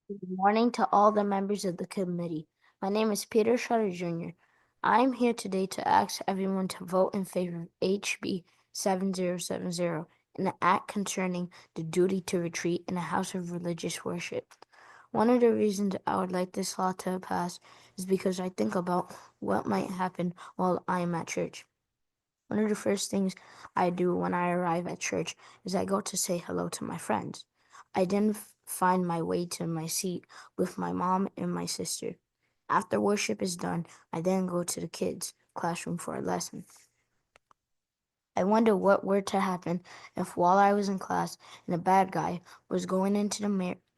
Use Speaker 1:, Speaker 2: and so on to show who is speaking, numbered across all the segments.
Speaker 1: Good morning to all the members of the committee. My name is Peter Shutter Jr. I am here today to ask everyone to vote in favor of HB 7070, an act concerning the duty to retreat in a house of religious worship. One of the reasons I would like this law to pass is because I think about what might happen while I am at church. One of the first things I do when I arrive at church is I go to say hello to my friends. I then find my way to my seat with my mom and my sister. After worship is done, I then go to the kids' classroom for a lesson. I wonder what were to happen if while I was in class and a bad guy was going into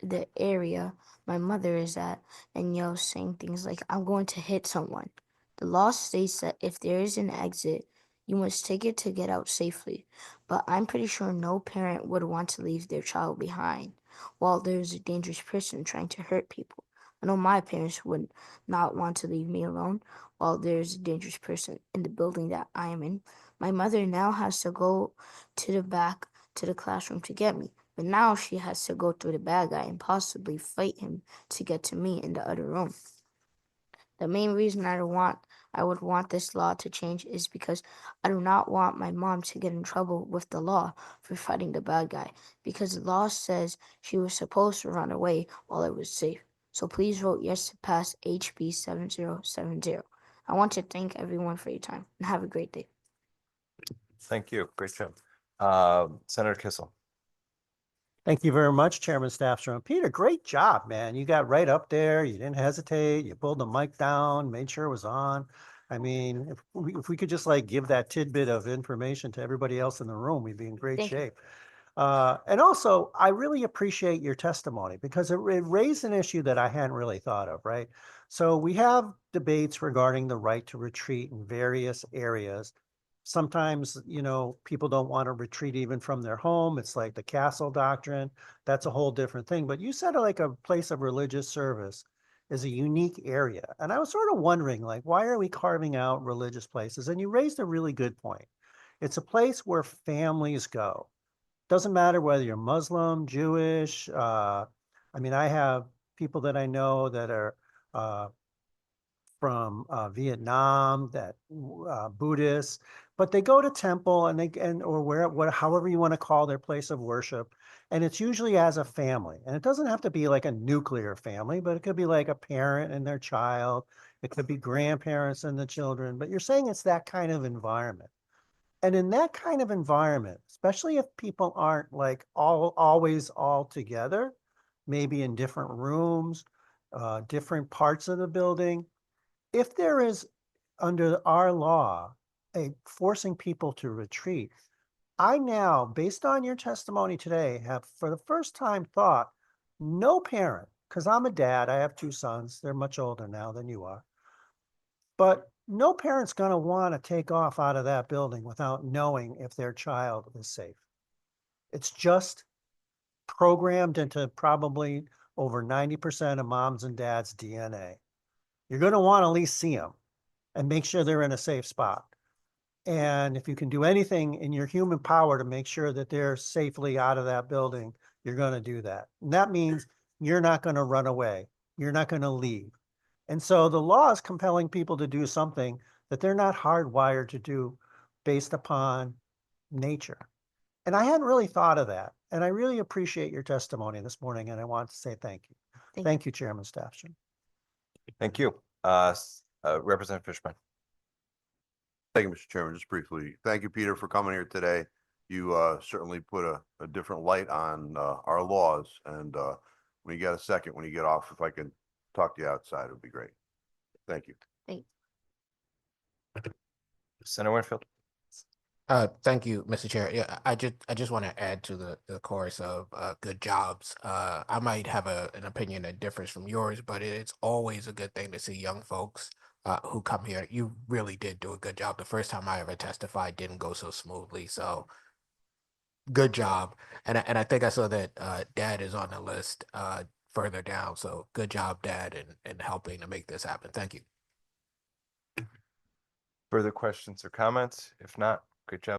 Speaker 1: the area my mother is at and yells saying things like, "I'm going to hit someone." The law states that if there is an exit, you must take it to get out safely. But I'm pretty sure no parent would want to leave their child behind while there's a dangerous person trying to hurt people. I know my parents would not want to leave me alone while there's a dangerous person in the building that I am in. My mother now has to go to the back to the classroom to get me, but now she has to go through the bad guy and possibly fight him to get to me in the other room. The main reason I would want this law to change is because I do not want my mom to get in trouble with the law for fighting the bad guy, because the law says she was supposed to run away while it was safe. So please vote yes to pass HB 7070. I want to thank everyone for your time and have a great day.
Speaker 2: Thank you. Great job. Senator Kissel.
Speaker 3: Thank you very much, Chairman Staffstrom. Peter, great job, man. You got right up there. You didn't hesitate. You pulled the mic down, made sure it was on. I mean, if we could just like give that tidbit of information to everybody else in the room, we'd be in great
Speaker 1: Thank you.
Speaker 3: shape. And also, I really appreciate your testimony because it raised an issue that I hadn't really thought of, right? So we have debates regarding the right to retreat in various areas. Sometimes, people don't want to retreat even from their home. It's like the castle doctrine. That's a whole different thing. But you said like a place of religious service is a unique area. And I was sort of wondering, like, why are we carving out religious places? And you raised a really good point. It's a place where families go. Doesn't matter whether you're Muslim, Jewish. I mean, I have people that I know that are uh, from Vietnam, that Buddhists, but they go to temple or however you want to call their place of worship, and it's usually as a family. And it doesn't have to be like a nuclear family, but it could be like a parent and their child. It could be grandparents and the children. But you're saying it's that kind of environment. And in that kind of environment, especially if people aren't like always all together, maybe in different rooms, different parts of the building, if there is under our law a forcing people to retreat, I now, based on your testimony today, have for the first time thought no parent, because I'm a dad, I have two sons, they're much older now than you are, but no parent's going to want to take off out of that building without knowing if their child is safe. It's just programmed into probably over 90% of moms and dads' DNA. You're going to want to at least see them and make sure they're in a safe spot. And if you can do anything in your human power to make sure that they're safely out of that building, you're going to do that. And that means you're not going to run away. You're not going to leave. And so the law is compelling people to do something that they're not hardwired to do based upon nature. And I hadn't really thought of that. And I really appreciate your testimony this morning. And I want to say thank you. Thank you, Chairman Staffson.
Speaker 2: Thank you. Representative Fishman.
Speaker 4: Thank you, Mr. Chairman. Just briefly, thank you, Peter, for coming here today. You certainly put a different light on our laws. And when you get a second, when you get off, if I can talk to you outside, it would be great. Thank you.
Speaker 1: Thanks.
Speaker 2: Senator Winfield.
Speaker 5: Thank you, Mr. Chair. Yeah, I just want to add to the chorus of good jobs. I might have an opinion that differs from yours, but it's always a good thing to see young folks who come here. You really did do a good job. The first time I ever testified didn't go so smoothly, so good job. And I think I saw that Dad is on the list further down, so good job, Dad, in helping to make this happen. Thank you.
Speaker 2: Further questions or comments? If not, great job.